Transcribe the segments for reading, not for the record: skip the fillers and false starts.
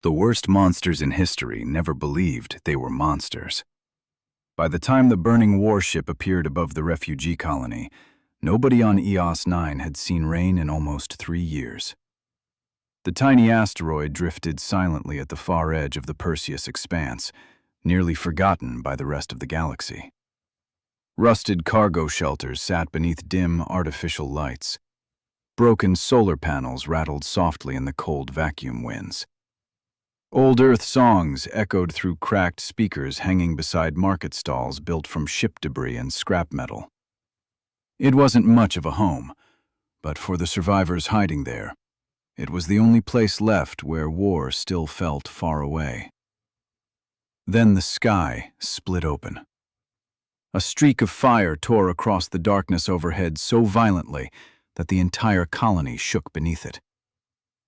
The worst monsters in history never believed they were monsters. By the time the burning warship appeared above the refugee colony, nobody on EOS 9 had seen rain in almost 3 years. The tiny asteroid drifted silently at the far edge of the Perseus expanse, nearly forgotten by the rest of the galaxy. Rusted cargo shelters sat beneath dim, artificial lights. Broken solar panels rattled softly in the cold vacuum winds. Old Earth songs echoed through cracked speakers hanging beside market stalls built from ship debris and scrap metal. It wasn't much of a home, but for the survivors hiding there, it was the only place left where war still felt far away. Then the sky split open. A streak of fire tore across the darkness overhead so violently that the entire colony shook beneath it.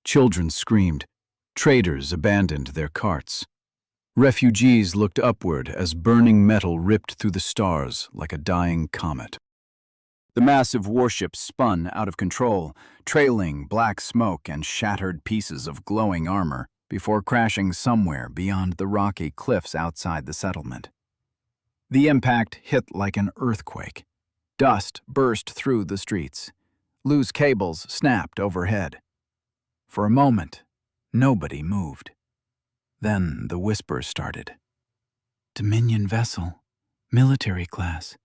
Children screamed. Traders abandoned their carts. Refugees looked upward as burning metal ripped through the stars like a dying comet. The massive warship spun out of control, trailing black smoke and shattered pieces of glowing armor before crashing somewhere beyond the rocky cliffs outside the settlement. The impact hit like an earthquake. Dust burst through the streets. Loose cables snapped overhead. For a moment, nobody moved. Then the whispers started. Dominion vessel, military class.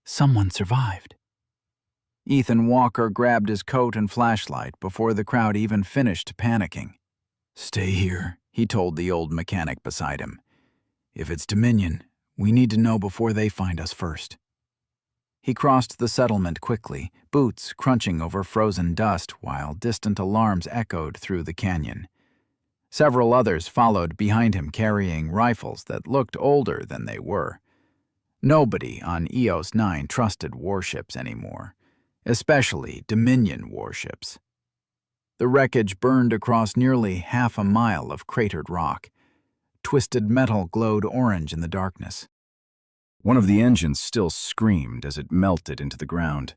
Someone survived. Ethan Walker grabbed his coat and flashlight before the crowd even finished panicking. Stay here, he told the old mechanic beside him. If it's Dominion, we need to know before they find us first. He crossed the settlement quickly, boots crunching over frozen dust while distant alarms echoed through the canyon. Several others followed behind him carrying rifles that looked older than they were. Nobody on EOS 9 trusted warships anymore, especially Dominion warships. The wreckage burned across nearly half a mile of cratered rock. Twisted metal glowed orange in the darkness. One of the engines still screamed as it melted into the ground.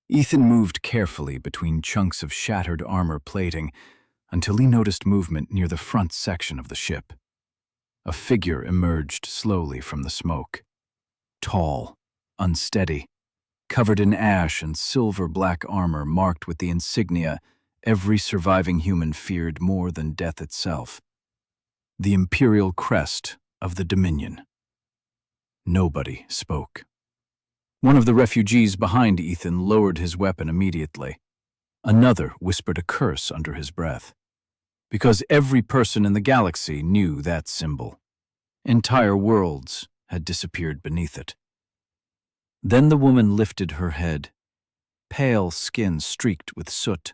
Ethan moved carefully between chunks of shattered armor plating until he noticed movement near the front section of the ship. A figure emerged slowly from the smoke. Tall, unsteady, covered in ash and silver-black armor marked with the insignia every surviving human feared more than death itself. The imperial crest of the Dominion. Nobody spoke. One of the refugees behind Ethan lowered his weapon immediately. Another whispered a curse under his breath. Because every person in the galaxy knew that symbol. Entire worlds had disappeared beneath it. Then the woman lifted her head. Pale skin streaked with soot.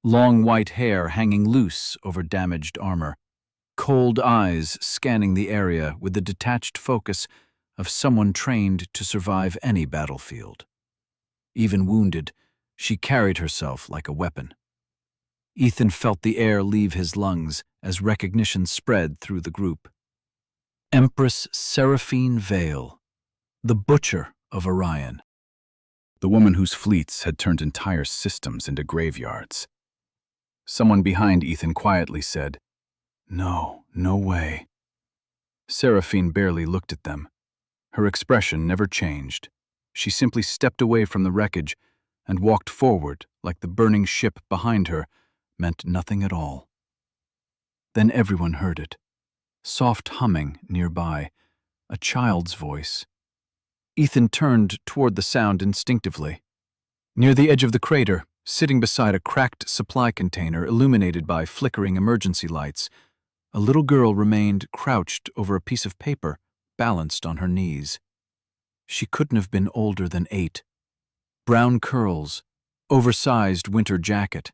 Long white hair hanging loose over damaged armor. Cold eyes scanning the area with the detached focus of someone trained to survive any battlefield. Even wounded, she carried herself like a weapon. Ethan felt the air leave his lungs as recognition spread through the group. Empress Seraphine Vale, the Butcher of Orion. The woman whose fleets had turned entire systems into graveyards. Someone behind Ethan quietly said, "No, no way." Seraphine barely looked at them. Her expression never changed. She simply stepped away from the wreckage and walked forward like the burning ship behind her meant nothing at all. Then everyone heard it. Soft humming nearby, a child's voice. Ethan turned toward the sound instinctively. Near the edge of the crater, sitting beside a cracked supply container illuminated by flickering emergency lights, a little girl remained crouched over a piece of paper, balanced on her knees. She couldn't have been older than 8. Brown curls, oversized winter jacket,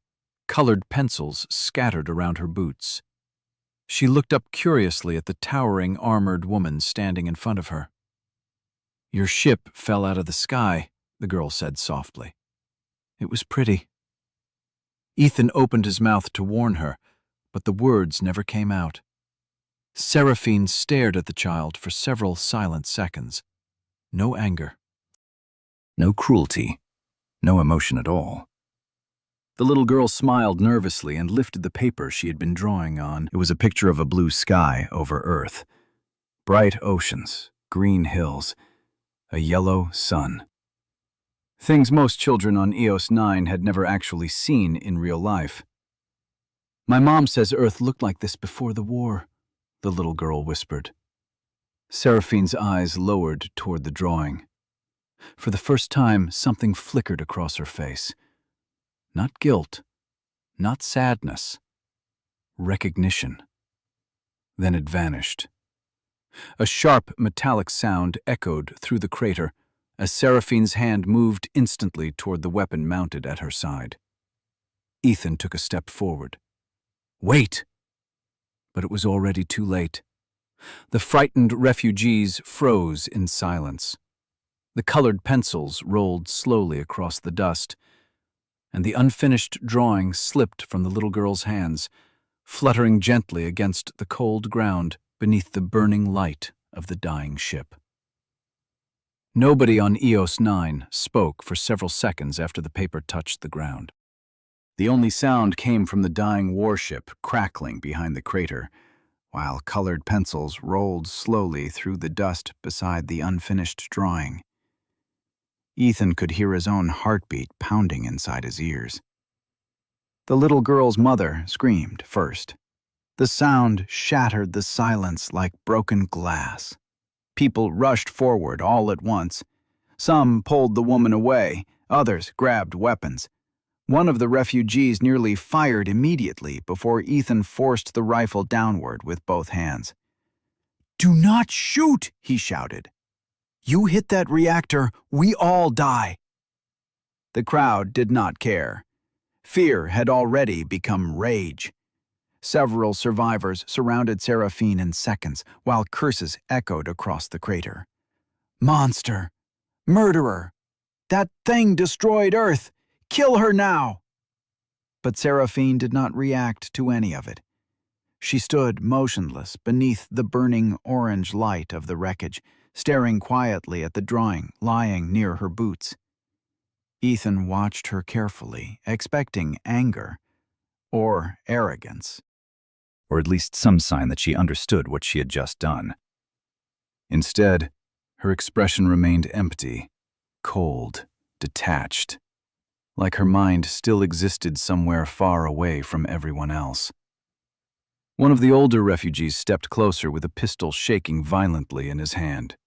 colored pencils scattered around her boots. She looked up curiously at the towering armored woman standing in front of her. "Your ship fell out of the sky," the girl said softly. "It was pretty." Ethan opened his mouth to warn her, but the words never came out. Seraphine stared at the child for several silent seconds. No anger. No cruelty. No emotion at all. The little girl smiled nervously and lifted the paper she had been drawing on. It was a picture of a blue sky over Earth. Bright oceans, green hills, a yellow sun. Things most children on EOS 9 had never actually seen in real life. "My mom says Earth looked like this before the war," the little girl whispered. Seraphine's eyes lowered toward the drawing. For the first time, something flickered across her face. Not guilt, not sadness. Recognition. Then it vanished. A sharp, metallic sound echoed through the crater as Seraphine's hand moved instantly toward the weapon mounted at her side. Ethan took a step forward. "Wait!" But it was already too late. The frightened refugees froze in silence. The colored pencils rolled slowly across the dust, and the unfinished drawing slipped from the little girl's hands, fluttering gently against the cold ground beneath the burning light of the dying ship. Nobody on EOS 9 spoke for several seconds after the paper touched the ground. The only sound came from the dying warship crackling behind the crater, while colored pencils rolled slowly through the dust beside the unfinished drawing. Ethan could hear his own heartbeat pounding inside his ears. The little girl's mother screamed first. The sound shattered the silence like broken glass. People rushed forward all at once. Some pulled the woman away, others grabbed weapons. One of the refugees nearly fired immediately before Ethan forced the rifle downward with both hands. "Do not shoot!" he shouted. "You hit that reactor, we all die." The crowd did not care. Fear had already become rage. Several survivors surrounded Seraphine in seconds, while curses echoed across the crater. "Monster! Murderer! That thing destroyed Earth! Kill her now!" But Seraphine did not react to any of it. She stood motionless beneath the burning orange light of the wreckage, staring quietly at the drawing lying near her boots. Ethan watched her carefully, expecting anger or arrogance, or at least some sign that she understood what she had just done. Instead, her expression remained empty, cold, detached, like her mind still existed somewhere far away from everyone else. One of the older refugees stepped closer with a pistol shaking violently in his hand.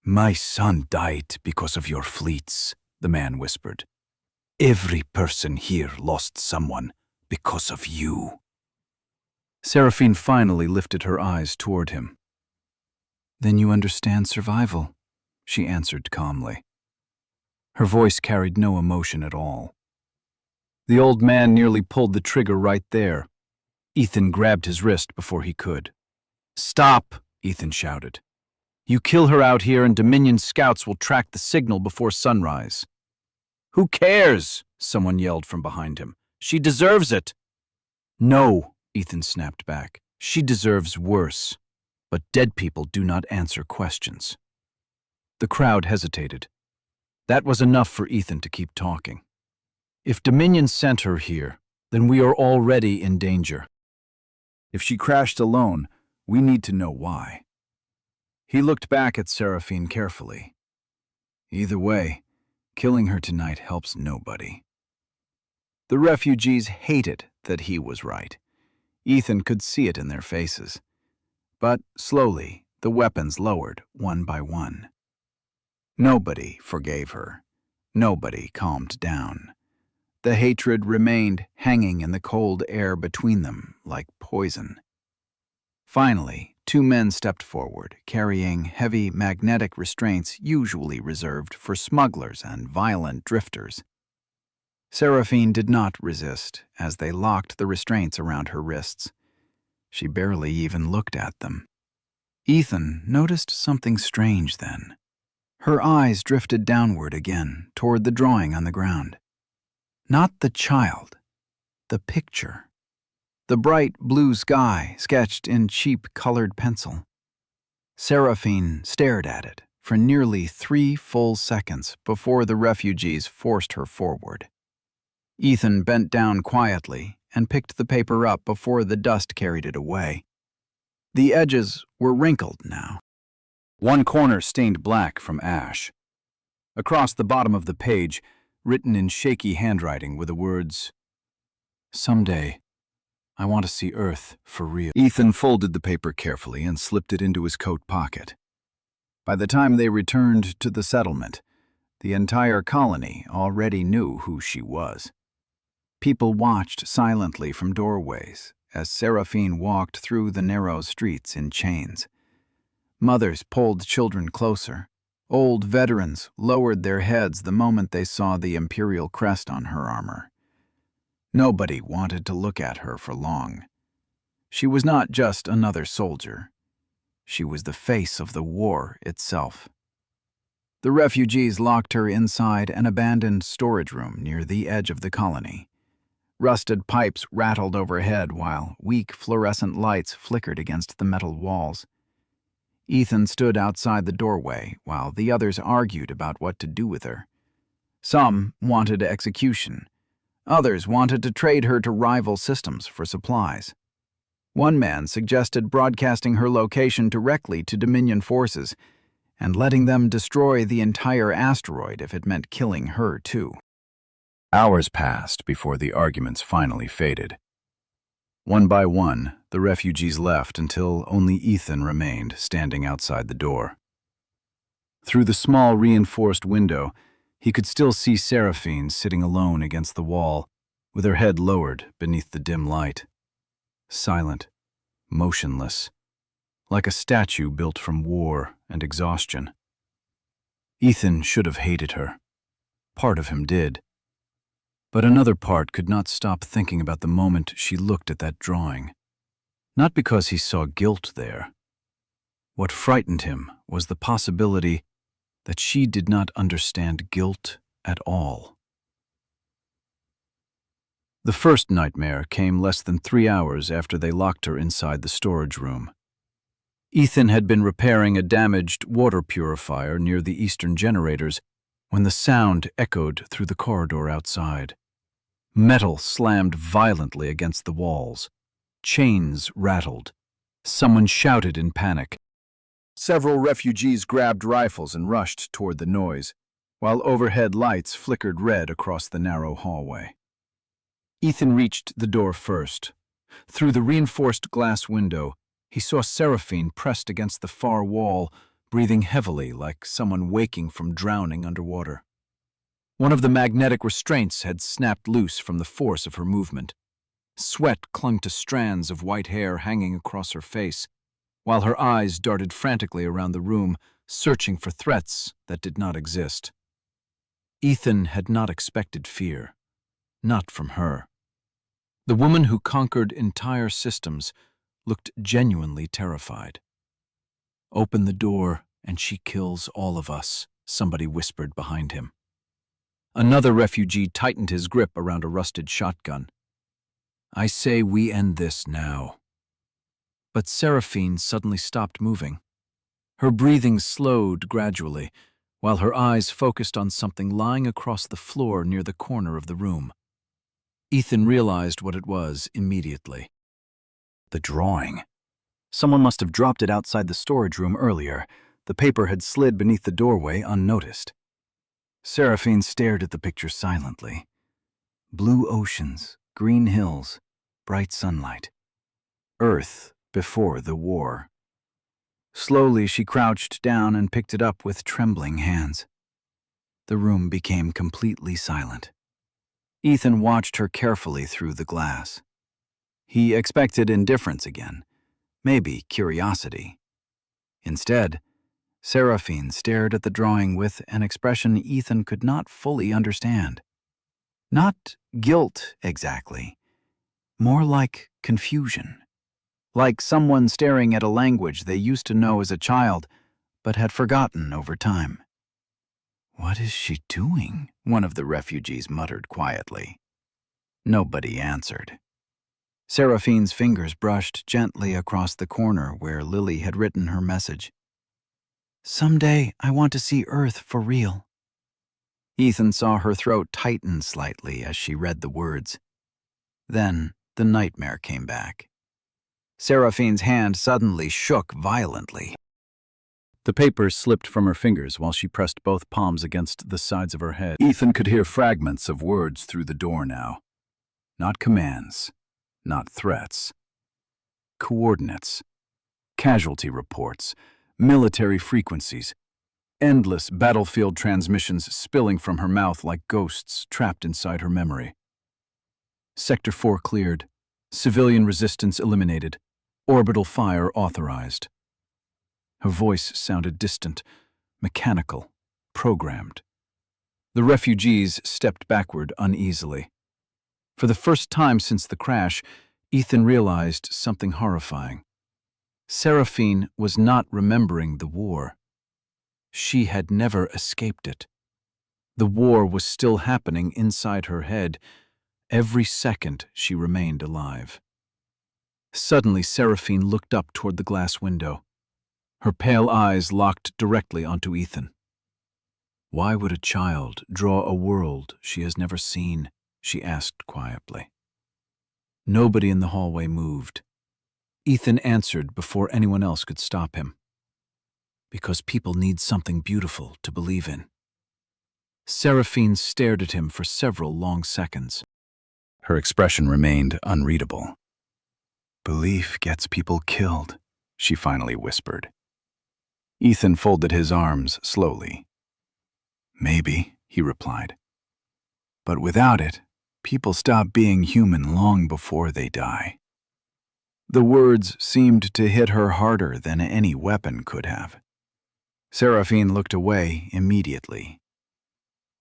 "My son died because of your fleets," the man whispered. "Every person here lost someone because of you." Seraphine finally lifted her eyes toward him. "Then you understand survival," she answered calmly. Her voice carried no emotion at all. The old man nearly pulled the trigger right there. Ethan grabbed his wrist before he could. "Stop!" Ethan shouted. "You kill her out here and Dominion scouts will track the signal before sunrise." "Who cares?" someone yelled from behind him. "She deserves it." "No," Ethan snapped back. "She deserves worse. But dead people do not answer questions." The crowd hesitated. That was enough for Ethan to keep talking. "If Dominion sent her here, then we are already in danger. If she crashed alone, we need to know why." He looked back at Seraphine carefully. Either way, killing her tonight helps nobody. The refugees hated that he was right. Ethan could see it in their faces. But slowly, the weapons lowered one by one. Nobody forgave her. Nobody calmed down. The hatred remained hanging in the cold air between them like poison. Finally, two men stepped forward, carrying heavy magnetic restraints usually reserved for smugglers and violent drifters. Seraphine did not resist as they locked the restraints around her wrists. She barely even looked at them. Ethan noticed something strange then. Her eyes drifted downward again toward the drawing on the ground. Not the child, the picture. The bright blue sky sketched in cheap colored pencil. Seraphine stared at it for nearly 3 full seconds before the refugees forced her forward. Ethan bent down quietly and picked the paper up before the dust carried it away. The edges were wrinkled now. One corner stained black from ash. Across the bottom of the page, written in shaky handwriting, were the words, "Someday, I want to see Earth for real." Ethan folded the paper carefully and slipped it into his coat pocket. By the time they returned to the settlement, the entire colony already knew who she was. People watched silently from doorways as Seraphine walked through the narrow streets in chains. Mothers pulled children closer. Old veterans lowered their heads the moment they saw the imperial crest on her armor. Nobody wanted to look at her for long. She was not just another soldier. She was the face of the war itself. The refugees locked her inside an abandoned storage room near the edge of the colony. Rusted pipes rattled overhead while weak fluorescent lights flickered against the metal walls. Ethan stood outside the doorway while the others argued about what to do with her. Some wanted execution. Others wanted to trade her to rival systems for supplies. One man suggested broadcasting her location directly to Dominion forces and letting them destroy the entire asteroid if it meant killing her too. Hours passed before the arguments finally faded. One by one, the refugees left until only Ethan remained standing outside the door. Through the small reinforced window, he could still see Seraphine sitting alone against the wall, with her head lowered beneath the dim light. Silent, motionless, like a statue built from war and exhaustion. Ethan should have hated her. Part of him did. But another part could not stop thinking about the moment she looked at that drawing. Not because he saw guilt there. What frightened him was the possibility that she did not understand guilt at all. The first nightmare came less than 3 hours after they locked her inside the storage room. Ethan had been repairing a damaged water purifier near the eastern generators when the sound echoed through the corridor outside. Metal slammed violently against the walls. Chains rattled. Someone shouted in panic. Several refugees grabbed rifles and rushed toward the noise, while overhead lights flickered red across the narrow hallway. Ethan reached the door first. Through the reinforced glass window, he saw Seraphine pressed against the far wall, breathing heavily like someone waking from drowning underwater. One of the magnetic restraints had snapped loose from the force of her movement. Sweat clung to strands of white hair hanging across her face, while her eyes darted frantically around the room, searching for threats that did not exist. Ethan had not expected fear. Not from her. The woman who conquered entire systems looked genuinely terrified. "Open the door, and she kills all of us," somebody whispered behind him. Another refugee tightened his grip around a rusted shotgun. "I say we end this now." But Seraphine suddenly stopped moving. Her breathing slowed gradually, while her eyes focused on something lying across the floor near the corner of the room. Ethan realized what it was immediately. The drawing. Someone must have dropped it outside the storage room earlier. The paper had slid beneath the doorway unnoticed. Seraphine stared at the picture silently. Blue oceans, green hills, bright sunlight. Earth before the war. Slowly she crouched down and picked it up with trembling hands. The room became completely silent. Ethan watched her carefully through the glass. He expected indifference again, maybe curiosity. Instead, Seraphine stared at the drawing with an expression Ethan could not fully understand. Not guilt, exactly. More like confusion. Like someone staring at a language they used to know as a child, but had forgotten over time. "What is she doing?" one of the refugees muttered quietly. Nobody answered. Seraphine's fingers brushed gently across the corner where Lily had written her message. "Someday I want to see Earth for real." Ethan saw her throat tighten slightly as she read the words. Then the nightmare came back. Seraphine's hand suddenly shook violently. The papers slipped from her fingers while she pressed both palms against the sides of her head. Ethan could hear fragments of words through the door now. Not commands, not threats. Coordinates, casualty reports, military frequencies, endless battlefield transmissions spilling from her mouth like ghosts trapped inside her memory. Sector 4 cleared, civilian resistance eliminated, orbital fire authorized. Her voice sounded distant, mechanical, programmed. The refugees stepped backward uneasily. For the first time since the crash, Ethan realized something horrifying. Seraphine was not remembering the war. She had never escaped it. The war was still happening inside her head, every second she remained alive. Suddenly, Seraphine looked up toward the glass window. Her pale eyes locked directly onto Ethan. "Why would a child draw a world she has never seen?" she asked quietly. Nobody in the hallway moved. Ethan answered before anyone else could stop him. "Because people need something beautiful to believe in." Seraphine stared at him for several long seconds. Her expression remained unreadable. "Belief gets people killed," she finally whispered. Ethan folded his arms slowly. "Maybe," he replied. "But without it, people stop being human long before they die." The words seemed to hit her harder than any weapon could have. Seraphine looked away immediately.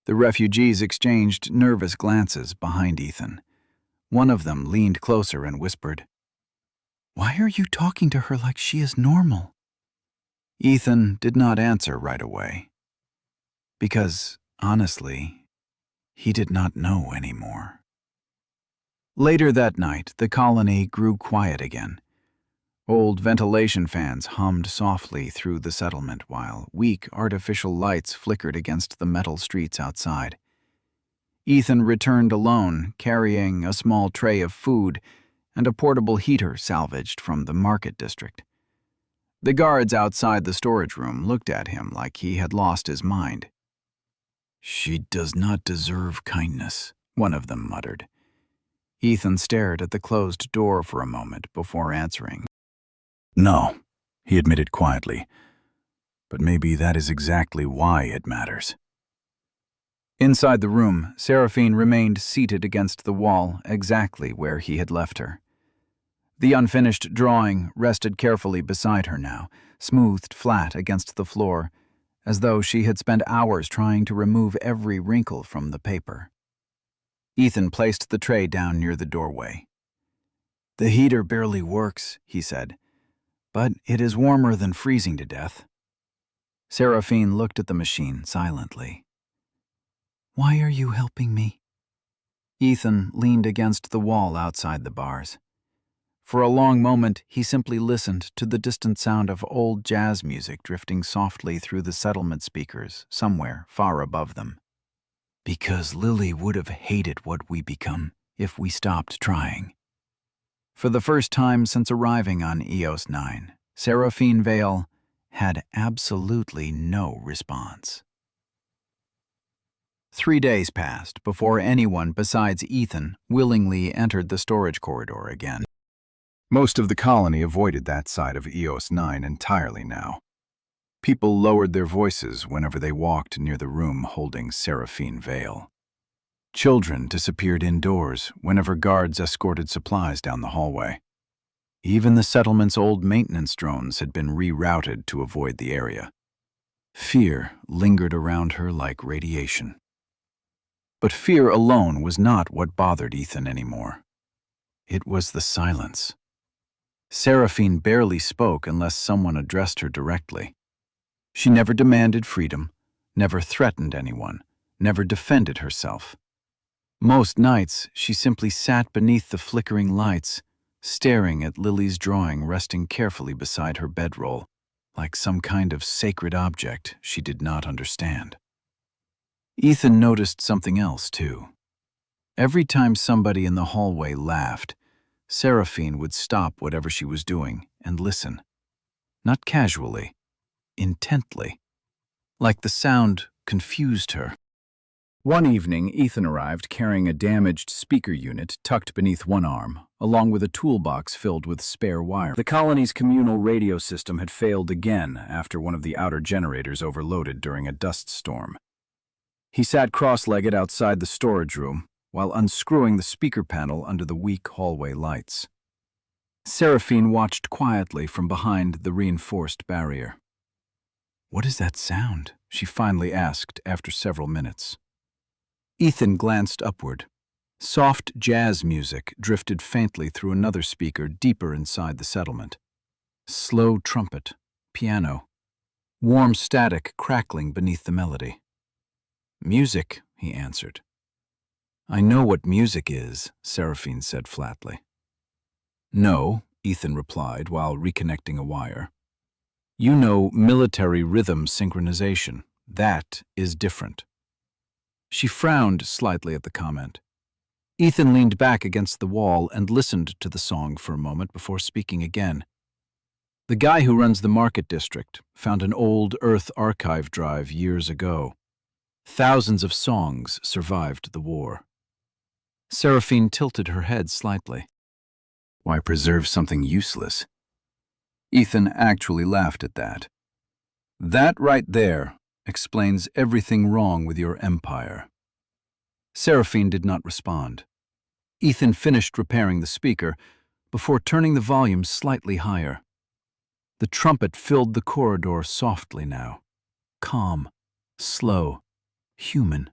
The refugees exchanged nervous glances behind Ethan. One of them leaned closer and whispered, "Why are you talking to her like she is normal?" Ethan did not answer right away. Because, honestly, he did not know anymore. Later that night, the colony grew quiet again. Old ventilation fans hummed softly through the settlement while weak artificial lights flickered against the metal streets outside. Ethan returned alone, carrying a small tray of food and a portable heater salvaged from the market district. The guards outside the storage room looked at him like he had lost his mind. "She does not deserve kindness," one of them muttered. Ethan stared at the closed door for a moment before answering. "No," he admitted quietly, "but maybe that is exactly why it matters." Inside the room, Seraphine remained seated against the wall exactly where he had left her. The unfinished drawing rested carefully beside her now, smoothed flat against the floor, as though she had spent hours trying to remove every wrinkle from the paper. Ethan placed the tray down near the doorway. "The heater barely works," he said, "but it is warmer than freezing to death." Seraphine looked at the machine silently. "Why are you helping me?" Ethan leaned against the wall outside the bars. For a long moment, he simply listened to the distant sound of old jazz music drifting softly through the settlement speakers somewhere far above them. "Because Lily would have hated what we become if we stopped trying." For the first time since arriving on EOS 9, Seraphine Vale had absolutely no response. 3 days passed before anyone besides Ethan willingly entered the storage corridor again. Most of the colony avoided that side of EOS 9 entirely now. People lowered their voices whenever they walked near the room holding Seraphine Vale. Children disappeared indoors whenever guards escorted supplies down the hallway. Even the settlement's old maintenance drones had been rerouted to avoid the area. Fear lingered around her like radiation. But fear alone was not what bothered Ethan anymore. It was the silence. Seraphine barely spoke unless someone addressed her directly. She never demanded freedom, never threatened anyone, never defended herself. Most nights, she simply sat beneath the flickering lights, staring at Lily's drawing resting carefully beside her bedroll, like some kind of sacred object she did not understand. Ethan noticed something else, too. Every time somebody in the hallway laughed, Seraphine would stop whatever she was doing and listen. Not casually, intently. Like the sound confused her. One evening, Ethan arrived carrying a damaged speaker unit tucked beneath one arm, along with a toolbox filled with spare wire. The colony's communal radio system had failed again after one of the outer generators overloaded during a dust storm. He sat cross-legged outside the storage room while unscrewing the speaker panel under the weak hallway lights. Seraphine watched quietly from behind the reinforced barrier. "What is that sound?" she finally asked after several minutes. Ethan glanced upward. Soft jazz music drifted faintly through another speaker deeper inside the settlement. Slow trumpet, piano, warm static crackling beneath the melody. "Music," he answered. "I know what music is," Seraphine said flatly. "No," Ethan replied while reconnecting a wire. "You know military rhythm synchronization. That is different." She frowned slightly at the comment. Ethan leaned back against the wall and listened to the song for a moment before speaking again. "The guy who runs the market district found an old Earth archive drive years ago. Thousands of songs survived the war." Seraphine tilted her head slightly. "Why preserve something useless?" Ethan actually laughed at that. "That right there explains everything wrong with your empire." Seraphine did not respond. Ethan finished repairing the speaker before turning the volume slightly higher. The trumpet filled the corridor softly now. Calm, slow, human.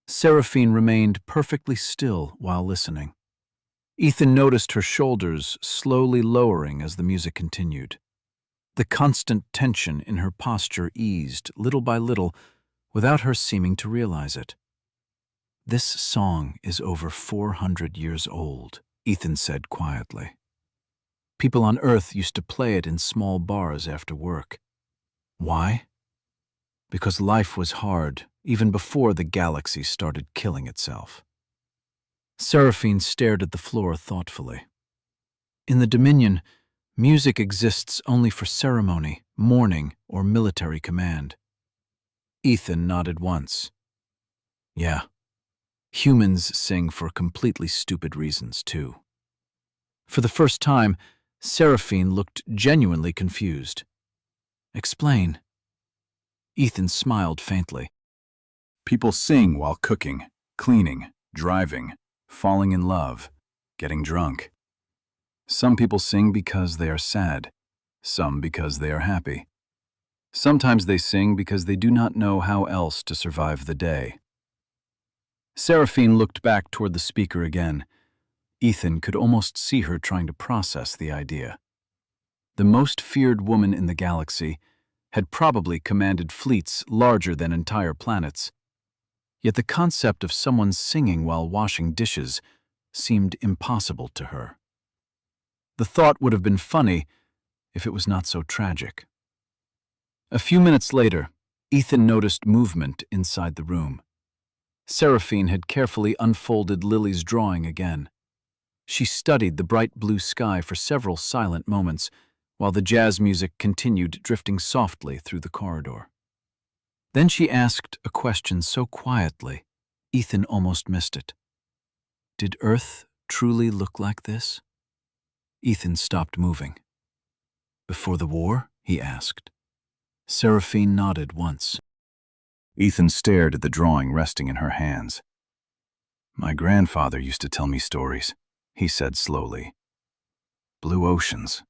Seraphine remained perfectly still while listening. Ethan noticed her shoulders slowly lowering as the music continued. The constant tension in her posture eased little by little without her seeming to realize it. "This song is over 400 years old," Ethan said quietly. "People on Earth used to play it in small bars after work. Why? Because life was hard even before the galaxy started killing itself." Seraphine stared at the floor thoughtfully. "In the Dominion, music exists only for ceremony, mourning, or military command." Ethan nodded once. "Yeah, humans sing for completely stupid reasons, too." For the first time, Seraphine looked genuinely confused. "Explain." Ethan smiled faintly. "People sing while cooking, cleaning, driving, falling in love, getting drunk. Some people sing because they are sad, some because they are happy. Sometimes they sing because they do not know how else to survive the day." Seraphine looked back toward the speaker again. Ethan could almost see her trying to process the idea. The most feared woman in the galaxy had probably commanded fleets larger than entire planets. Yet the concept of someone singing while washing dishes seemed impossible to her. The thought would have been funny if it was not so tragic. A few minutes later, Ethan noticed movement inside the room. Seraphine had carefully unfolded Lily's drawing again. She studied the bright blue sky for several silent moments while the jazz music continued drifting softly through the corridor. Then she asked a question so quietly, Ethan almost missed it. "Did Earth truly look like this?" Ethan stopped moving. "Before the war?" he asked. Seraphine nodded once. Ethan stared at the drawing resting in her hands. "My grandfather used to tell me stories," he said slowly. "Blue oceans,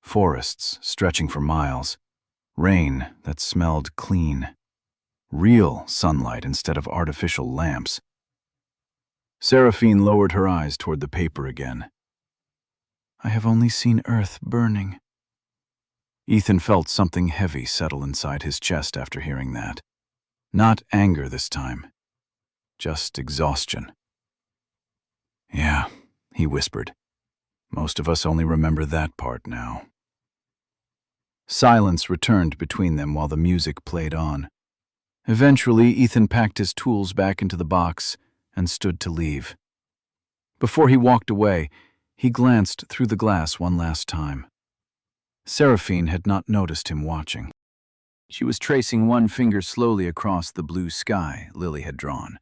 forests stretching for miles, rain that smelled clean, real sunlight instead of artificial lamps." Seraphine lowered her eyes toward the paper again. "I have only seen Earth burning." Ethan felt something heavy settle inside his chest after hearing that. Not anger this time, just exhaustion. "Yeah," he whispered. "Most of us only remember that part now." Silence returned between them while the music played on. Eventually, Ethan packed his tools back into the box and stood to leave. Before he walked away, he glanced through the glass one last time. Seraphine had not noticed him watching. She was tracing one finger slowly across the blue sky Lily had drawn,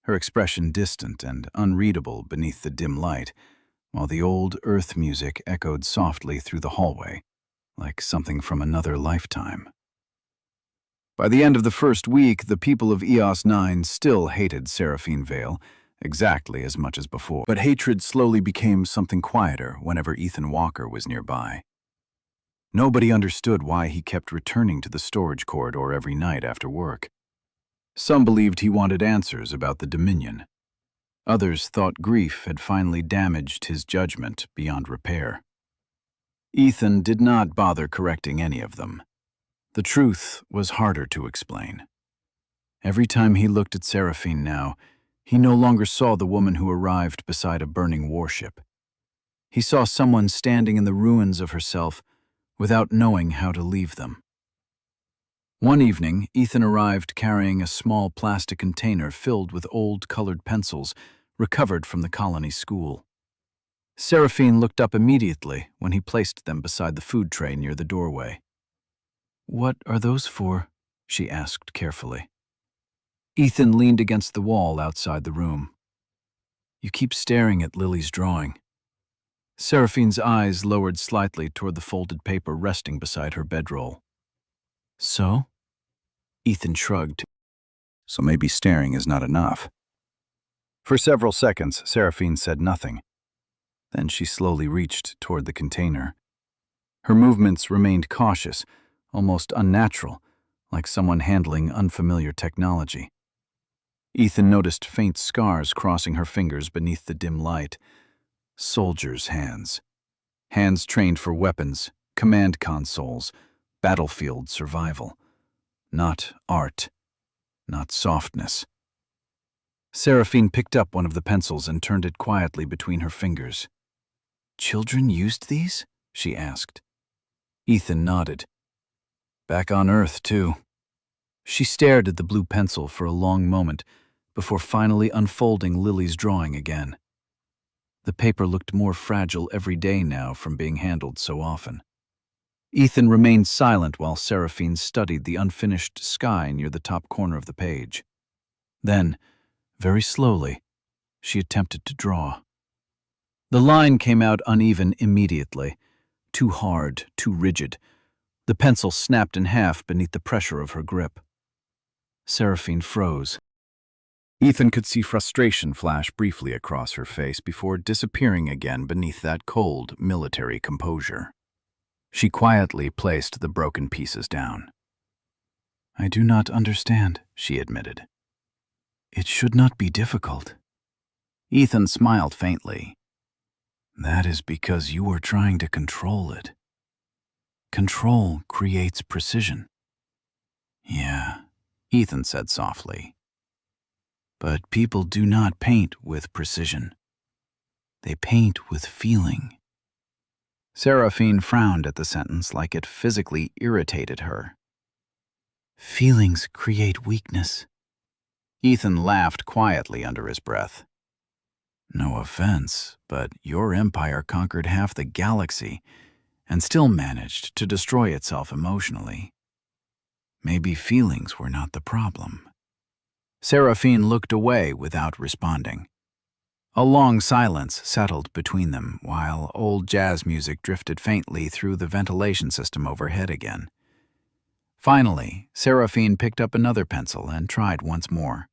her expression distant and unreadable beneath the dim light, while the old earth music echoed softly through the hallway, like something from another lifetime. By the end of the first week, the people of EOS 9 still hated Seraphine Vale, exactly as much as before. But hatred slowly became something quieter whenever Ethan Walker was nearby. Nobody understood why he kept returning to the storage corridor every night after work. Some believed he wanted answers about the Dominion. Others thought grief had finally damaged his judgment beyond repair. Ethan did not bother correcting any of them. The truth was harder to explain. Every time he looked at Seraphine now, he no longer saw the woman who arrived beside a burning warship. He saw someone standing in the ruins of herself without knowing how to leave them. One evening, Ethan arrived carrying a small plastic container filled with old colored pencils recovered from the colony school. Seraphine looked up immediately when he placed them beside the food tray near the doorway. "What are those for?" she asked carefully. Ethan leaned against the wall outside the room. "You keep staring at Lily's drawing." Seraphine's eyes lowered slightly toward the folded paper resting beside her bedroll. "So?" Ethan shrugged. "So maybe staring is not enough." For several seconds, Seraphine said nothing. Then she slowly reached toward the container. Her movements remained cautious, almost unnatural, like someone handling unfamiliar technology. Ethan noticed faint scars crossing her fingers beneath the dim light. Soldiers' hands. Hands trained for weapons, command consoles, battlefield survival. Not art. Not softness. Seraphine picked up one of the pencils and turned it quietly between her fingers. "Children used these?" she asked. Ethan nodded. "Back on Earth, too." She stared at the blue pencil for a long moment before finally unfolding Lily's drawing again. The paper looked more fragile every day now from being handled so often. Ethan remained silent while Seraphine studied the unfinished sky near the top corner of the page. Then, very slowly, she attempted to draw. The line came out uneven immediately, too hard, too rigid. The pencil snapped in half beneath the pressure of her grip. Seraphine froze. Ethan could see frustration flash briefly across her face before disappearing again beneath that cold, military composure. She quietly placed the broken pieces down. "I do not understand," she admitted. "It should not be difficult." Ethan smiled faintly. "That is because you are trying to control it. Control creates precision." "Yeah," Ethan said softly. "But people do not paint with precision. They paint with feeling." Seraphine frowned at the sentence like it physically irritated her. "Feelings create weakness." Ethan laughed quietly under his breath. "No offense, but your empire conquered half the galaxy and still managed to destroy itself emotionally. Maybe feelings were not the problem." Seraphine looked away without responding. A long silence settled between them while old jazz music drifted faintly through the ventilation system overhead again. Finally, Seraphine picked up another pencil and tried once more.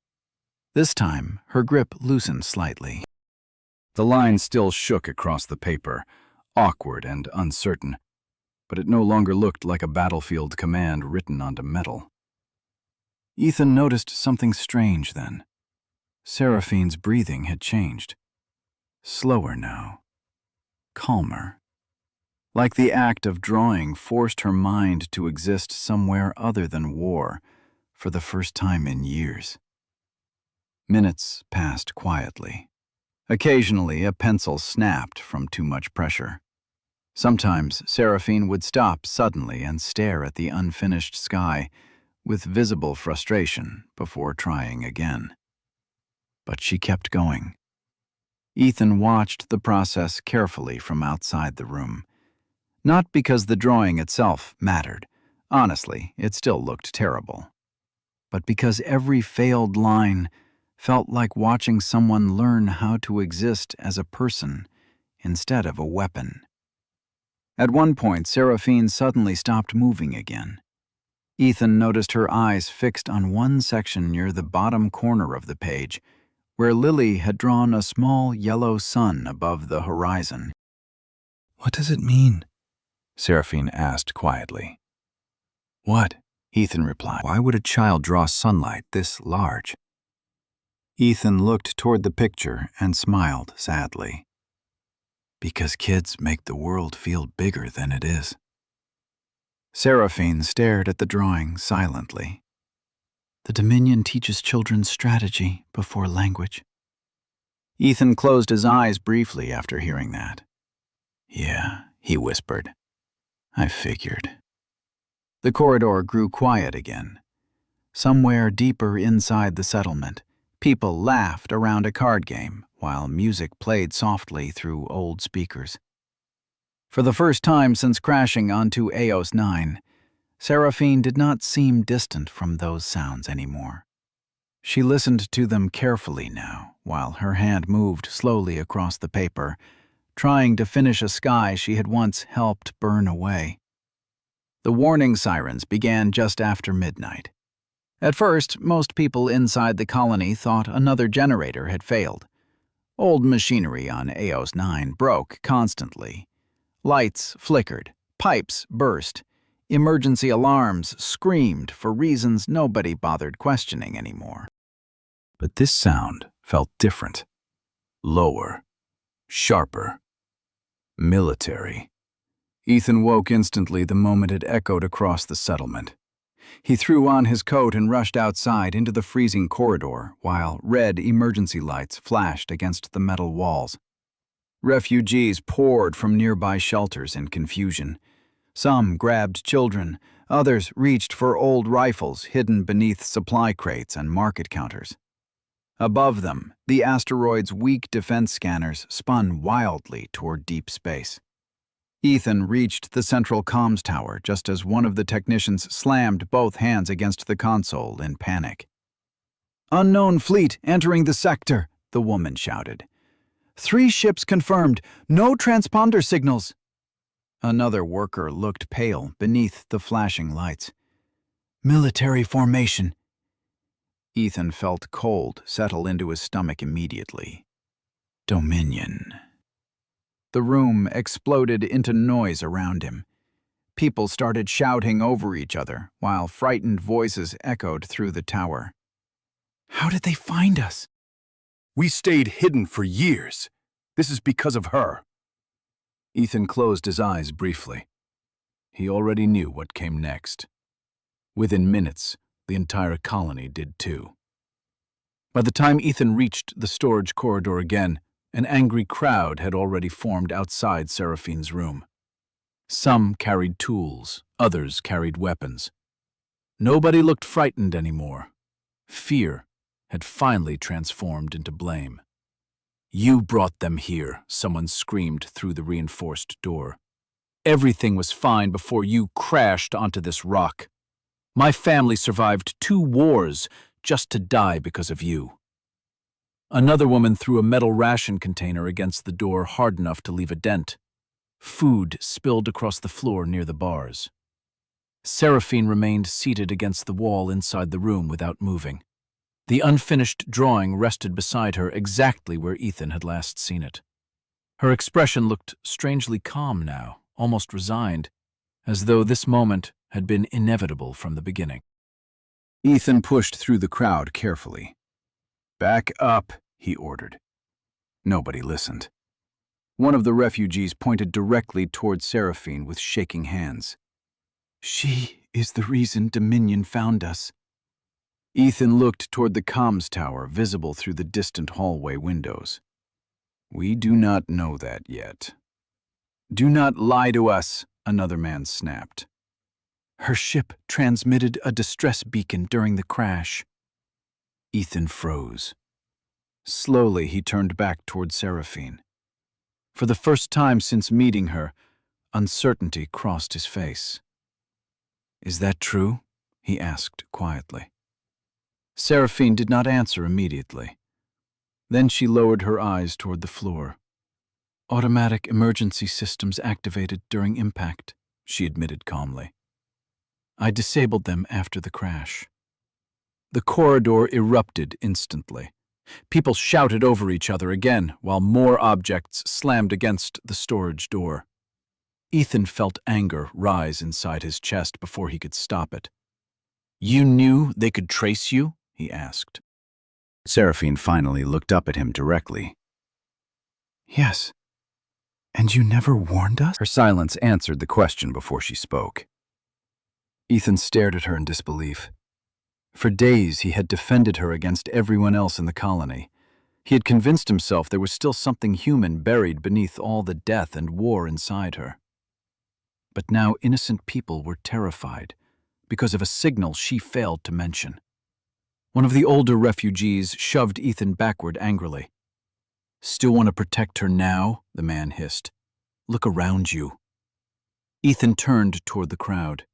This time, her grip loosened slightly. The line still shook across the paper, awkward and uncertain, but it no longer looked like a battlefield command written onto metal. Ethan noticed something strange then. Seraphine's breathing had changed. Slower now. Calmer. Like the act of drawing forced her mind to exist somewhere other than war for the first time in years. Minutes passed quietly. Occasionally, a pencil snapped from too much pressure. Sometimes, Seraphine would stop suddenly and stare at the unfinished sky, with visible frustration before trying again. But she kept going. Ethan watched the process carefully from outside the room. Not because the drawing itself mattered. Honestly, it still looked terrible. But because every failed line felt like watching someone learn how to exist as a person instead of a weapon. At one point, Seraphine suddenly stopped moving again. Ethan noticed her eyes fixed on one section near the bottom corner of the page, where Lily had drawn a small yellow sun above the horizon. "What does it mean?" Seraphine asked quietly. "What?" Ethan replied. "Why would a child draw sunlight this large?" Ethan looked toward the picture and smiled sadly. "Because kids make the world feel bigger than it is." Seraphine stared at the drawing silently. "The Dominion teaches children strategy before language." Ethan closed his eyes briefly after hearing that. "Yeah," he whispered. "I figured." The corridor grew quiet again. Somewhere deeper inside the settlement, people laughed around a card game while music played softly through old speakers. For the first time since crashing onto Eos 9, Seraphine did not seem distant from those sounds anymore. She listened to them carefully now, while her hand moved slowly across the paper, trying to finish a sky she had once helped burn away. The warning sirens began just after midnight. At first, most people inside the colony thought another generator had failed. Old machinery on Eos 9 broke constantly. Lights flickered, pipes burst, emergency alarms screamed for reasons nobody bothered questioning anymore. But this sound felt different. Lower, sharper, military. Ethan woke instantly the moment it echoed across the settlement. He threw on his coat and rushed outside into the freezing corridor while red emergency lights flashed against the metal walls. Refugees poured from nearby shelters in confusion. Some grabbed children, others reached for old rifles hidden beneath supply crates and market counters. Above them, the asteroid's weak defense scanners spun wildly toward deep space. Ethan reached the central comms tower just as one of the technicians slammed both hands against the console in panic. "Unknown fleet entering the sector," the woman shouted. "3 ships confirmed, no transponder signals." Another worker looked pale beneath the flashing lights. "Military formation." Ethan felt cold settle into his stomach immediately. Dominion. The room exploded into noise around him. People started shouting over each other, while frightened voices echoed through the tower. "How did they find us?" "We stayed hidden for years. This is because of her." Ethan closed his eyes briefly. He already knew what came next. Within minutes, the entire colony did too. By the time Ethan reached the storage corridor again, an angry crowd had already formed outside Seraphine's room. Some carried tools, others carried weapons. Nobody looked frightened anymore. Fear had finally transformed into blame. "You brought them here," someone screamed through the reinforced door. "Everything was fine before you crashed onto this rock. My family survived 2 wars just to die because of you." Another woman threw a metal ration container against the door hard enough to leave a dent. Food spilled across the floor near the bars. Seraphine remained seated against the wall inside the room without moving. The unfinished drawing rested beside her exactly where Ethan had last seen it. Her expression looked strangely calm now, almost resigned, as though this moment had been inevitable from the beginning. Ethan pushed through the crowd carefully. "Back up," he ordered. Nobody listened. One of the refugees pointed directly toward Seraphine with shaking hands. "She is the reason Dominion found us." Ethan looked toward the comms tower visible through the distant hallway windows. "We do not know that yet." "Do not lie to us," another man snapped. Her ship transmitted a distress beacon during the crash. Ethan froze. Slowly, he turned back toward Seraphine. For the first time since meeting her, uncertainty crossed his face. "Is that true?" he asked quietly. Seraphine did not answer immediately. Then she lowered her eyes toward the floor. "Automatic emergency systems activated during impact," she admitted calmly. "I disabled them after the crash." The corridor erupted instantly. People shouted over each other again, while more objects slammed against the storage door. Ethan felt anger rise inside his chest before he could stop it. "You knew they could trace you?" he asked. Seraphine finally looked up at him directly. "Yes. And you never warned us?" Her silence answered the question before she spoke. Ethan stared at her in disbelief. For days he had defended her against everyone else in the colony. He had convinced himself there was still something human buried beneath all the death and war inside her. But now innocent people were terrified because of a signal she failed to mention. One of the older refugees shoved Ethan backward angrily. "Still want to protect her now?" the man hissed. "Look around you." Ethan turned toward the crowd.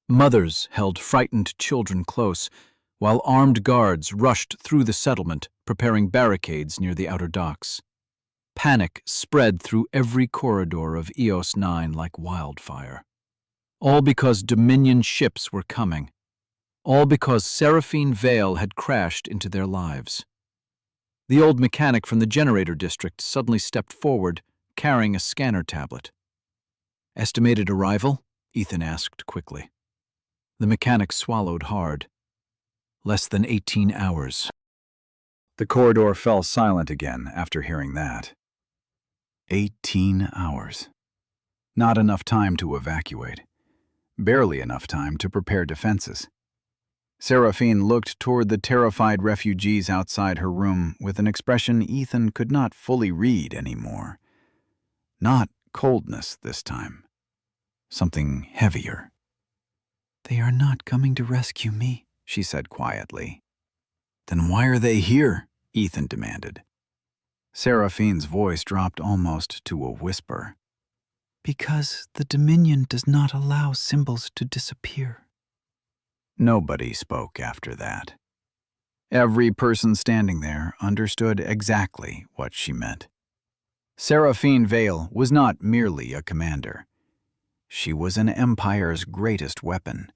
Mothers held frightened children close, while armed guards rushed through the settlement, preparing barricades near the outer docks. Panic spread through every corridor of EOS 9 like wildfire. All because Dominion ships were coming. All because Seraphine Vale had crashed into their lives. The old mechanic from the generator district suddenly stepped forward, carrying a scanner tablet. "Estimated arrival?" Ethan asked quickly. The mechanic swallowed hard. "Less than 18 hours. The corridor fell silent again after hearing that. 18 hours. Not enough time to evacuate. Barely enough time to prepare defenses. Seraphine looked toward the terrified refugees outside her room with an expression Ethan could not fully read anymore. Not coldness this time. Something heavier. "They are not coming to rescue me," she said quietly. "Then why are they here?" Ethan demanded. Seraphine's voice dropped almost to a whisper. "Because the Dominion does not allow symbols to disappear." Nobody spoke after that. Every person standing there understood exactly what she meant. Seraphine Vale was not merely a commander. She was an empire's greatest weapon.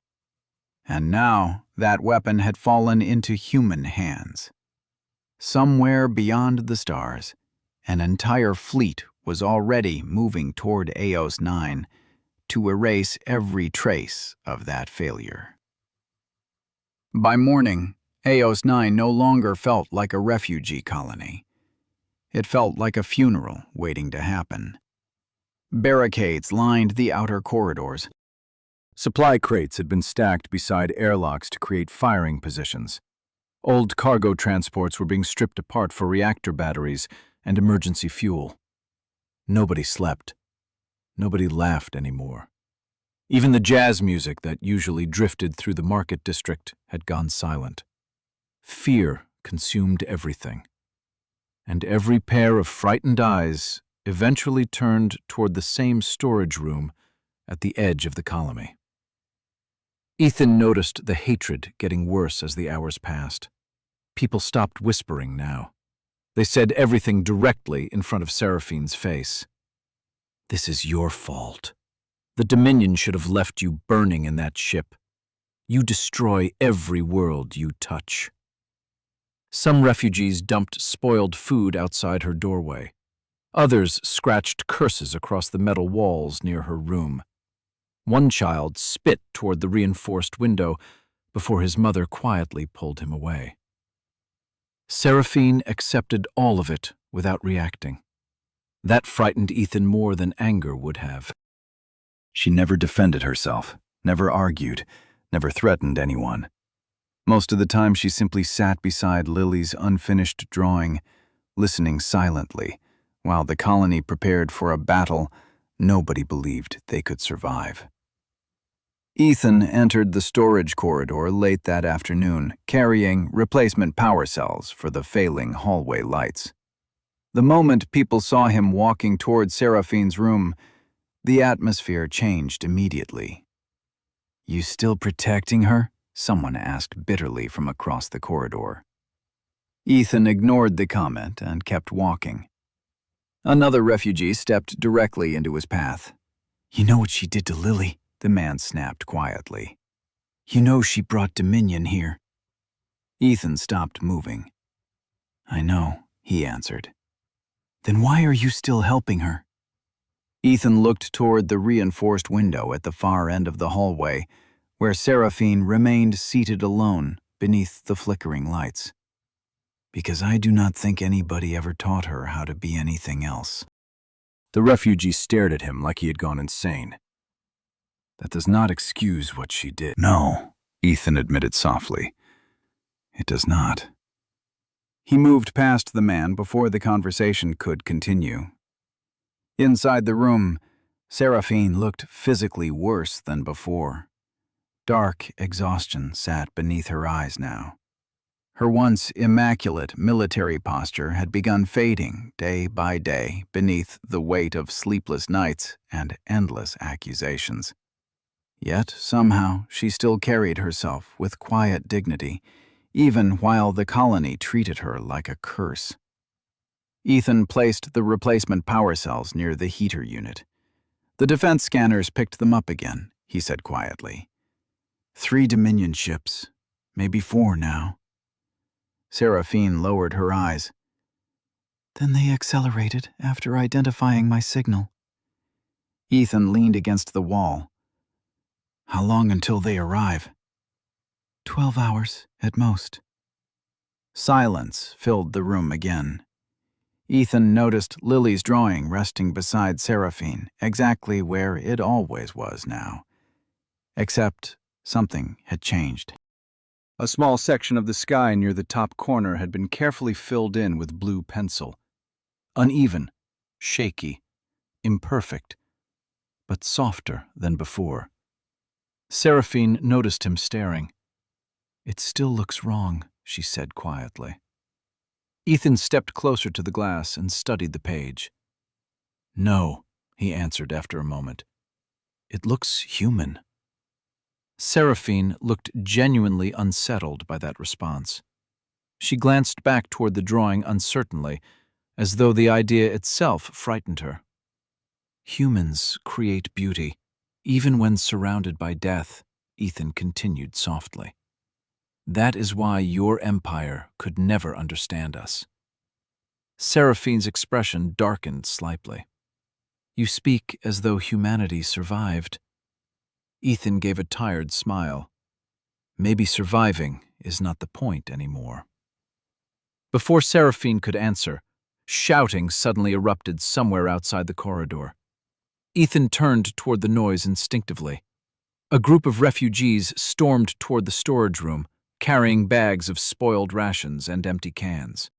And now that weapon had fallen into human hands. Somewhere beyond the stars, an entire fleet was already moving toward EOS 9 to erase every trace of that failure. By morning, EOS 9 no longer felt like a refugee colony. It felt like a funeral waiting to happen. Barricades lined the outer corridors. Supply crates had been stacked beside airlocks to create firing positions. Old cargo transports were being stripped apart for reactor batteries and emergency fuel. Nobody slept. Nobody laughed anymore. Even the jazz music that usually drifted through the market district had gone silent. Fear consumed everything. And every pair of frightened eyes eventually turned toward the same storage room at the edge of the colony. Ethan noticed the hatred getting worse as the hours passed. People stopped whispering now. They said everything directly in front of Seraphine's face. "This is your fault. The Dominion should have left you burning in that ship. You destroy every world you touch." Some refugees dumped spoiled food outside her doorway. Others scratched curses across the metal walls near her room. One child spit toward the reinforced window before his mother quietly pulled him away. Seraphine accepted all of it without reacting. That frightened Ethan more than anger would have. She never defended herself, never argued, never threatened anyone. Most of the time she simply sat beside Lily's unfinished drawing, listening silently, while the colony prepared for a battle nobody believed they could survive. Ethan entered the storage corridor late that afternoon, carrying replacement power cells for the failing hallway lights. The moment people saw him walking toward Seraphine's room, the atmosphere changed immediately. "You still protecting her?" someone asked bitterly from across the corridor. Ethan ignored the comment and kept walking. Another refugee stepped directly into his path. "You know what she did to Lily?" the man snapped quietly. "You know she brought Dominion here." Ethan stopped moving. "I know," he answered. "Then why are you still helping her?" Ethan looked toward the reinforced window at the far end of the hallway, where Seraphine remained seated alone beneath the flickering lights. "Because I do not think anybody ever taught her how to be anything else." The refugee stared at him like he had gone insane. "That does not excuse what she did." "No," Ethan admitted softly. "It does not." He moved past the man before the conversation could continue. Inside the room, Seraphine looked physically worse than before. Dark exhaustion sat beneath her eyes now. Her once immaculate military posture had begun fading day by day beneath the weight of sleepless nights and endless accusations. Yet somehow she still carried herself with quiet dignity, even while the colony treated her like a curse. Ethan placed the replacement power cells near the heater unit. "The defense scanners picked them up again," he said quietly. "3 Dominion ships, maybe 4 now." Seraphine lowered her eyes. "Then they accelerated after identifying my signal." Ethan leaned against the wall. "How long until they arrive?" 12 hours, at most." Silence filled the room again. Ethan noticed Lily's drawing resting beside Seraphine, exactly where it always was now. Except something had changed. A small section of the sky near the top corner had been carefully filled in with blue pencil. Uneven, shaky, imperfect, but softer than before. Seraphine noticed him staring. "It still looks wrong," she said quietly. Ethan stepped closer to the glass and studied the page. "No," he answered after a moment. "It looks human." Seraphine looked genuinely unsettled by that response. She glanced back toward the drawing uncertainly, as though the idea itself frightened her. "Humans create beauty, even when surrounded by death," Ethan continued softly. "That is why your empire could never understand us." Seraphine's expression darkened slightly. "You speak as though humanity survived." Ethan gave a tired smile. "Maybe surviving is not the point anymore." Before Seraphine could answer, shouting suddenly erupted somewhere outside the corridor. Ethan turned toward the noise instinctively. A group of refugees stormed toward the storage room, carrying bags of spoiled rations and empty cans.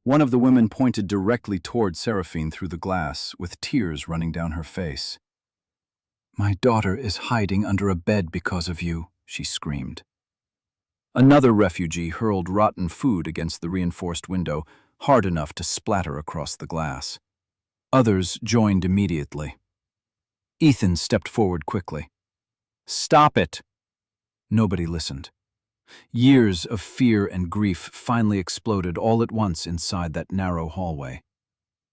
One of the women pointed directly toward Seraphine through the glass, with tears running down her face. "My daughter is hiding under a bed because of you," she screamed. Another refugee hurled rotten food against the reinforced window, hard enough to splatter across the glass. Others joined immediately. Ethan stepped forward quickly. "Stop it!" Nobody listened. Years of fear and grief finally exploded all at once inside that narrow hallway.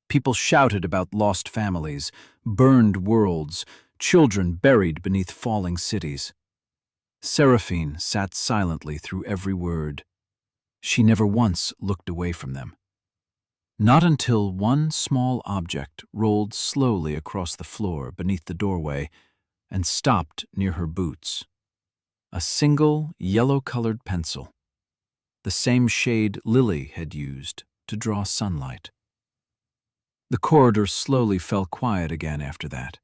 People shouted about lost families, burned worlds, children buried beneath falling cities. Seraphine sat silently through every word. She never once looked away from them. Not until one small object rolled slowly across the floor beneath the doorway and stopped near her boots. A single yellow-colored pencil, the same shade Lily had used to draw sunlight. The corridor slowly fell quiet again after that.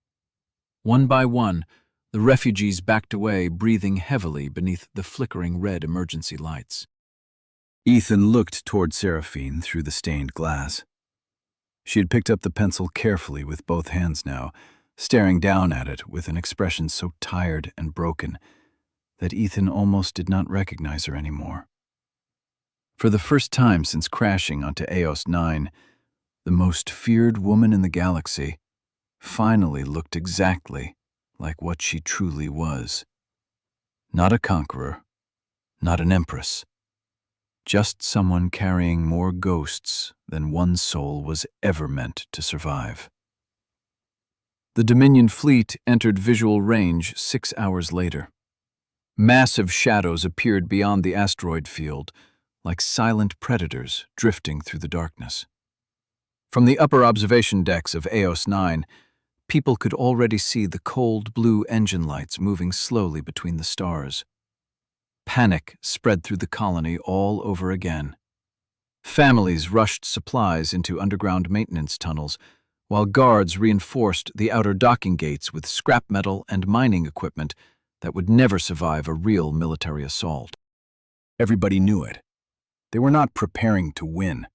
One by one, the refugees backed away, breathing heavily beneath the flickering red emergency lights. Ethan looked toward Seraphine through the stained glass. She had picked up the pencil carefully with both hands now, staring down at it with an expression so tired and broken that Ethan almost did not recognize her anymore. For the first time since crashing onto Eos 9, the most feared woman in the galaxy finally looked exactly like what she truly was. Not a conqueror, not an empress, just someone carrying more ghosts than one soul was ever meant to survive. The Dominion fleet entered visual range 6 hours later. Massive shadows appeared beyond the asteroid field, like silent predators drifting through the darkness. From the upper observation decks of Eos 9, people could already see the cold blue engine lights moving slowly between the stars. Panic spread through the colony all over again. Families rushed supplies into underground maintenance tunnels, while guards reinforced the outer docking gates with scrap metal and mining equipment that would never survive a real military assault. Everybody knew it. They were not preparing to win.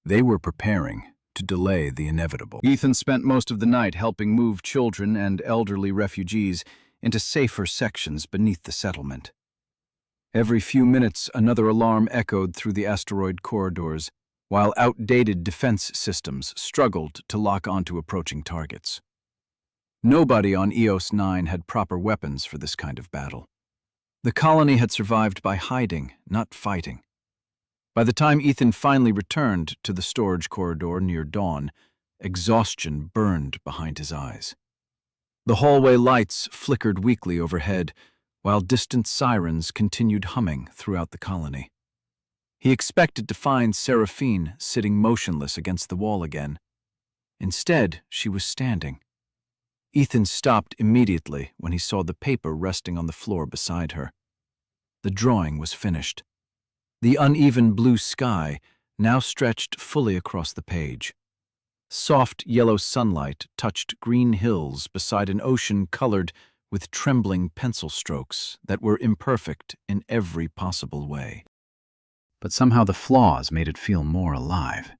They were preparing to delay the inevitable. Ethan spent most of the night helping move children and elderly refugees into safer sections beneath the settlement. Every few minutes, another alarm echoed through the asteroid corridors, while outdated defense systems struggled to lock onto approaching targets. Nobody on Eos 9 had proper weapons for this kind of battle. The colony had survived by hiding, not fighting. By the time Ethan finally returned to the storage corridor near dawn, exhaustion burned behind his eyes. The hallway lights flickered weakly overhead, while distant sirens continued humming throughout the colony. He expected to find Seraphine sitting motionless against the wall again. Instead, she was standing. Ethan stopped immediately when he saw the paper resting on the floor beside her. The drawing was finished. The uneven blue sky now stretched fully across the page. Soft yellow sunlight touched green hills beside an ocean colored with trembling pencil strokes that were imperfect in every possible way. But somehow the flaws made it feel more alive.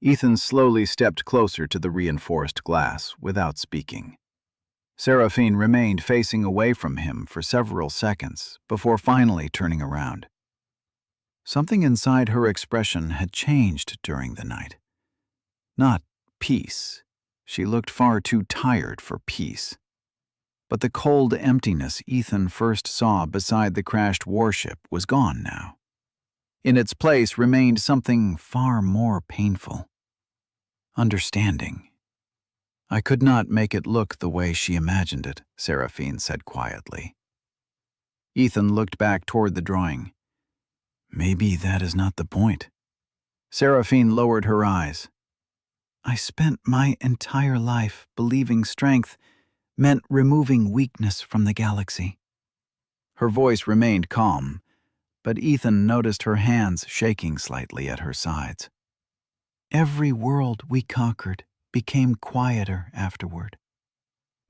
Ethan slowly stepped closer to the reinforced glass without speaking. Seraphine remained facing away from him for several seconds before finally turning around. Something inside her expression had changed during the night. Not peace. She looked far too tired for peace. But the cold emptiness Ethan first saw beside the crashed warship was gone now. In its place remained something far more painful. Understanding. I could not make it look the way she imagined it, Seraphine said quietly. Ethan looked back toward the drawing. Maybe that is not the point. Seraphine lowered her eyes. I spent my entire life believing strength meant removing weakness from the galaxy. Her voice remained calm, but Ethan noticed her hands shaking slightly at her sides. Every world we conquered became quieter afterward.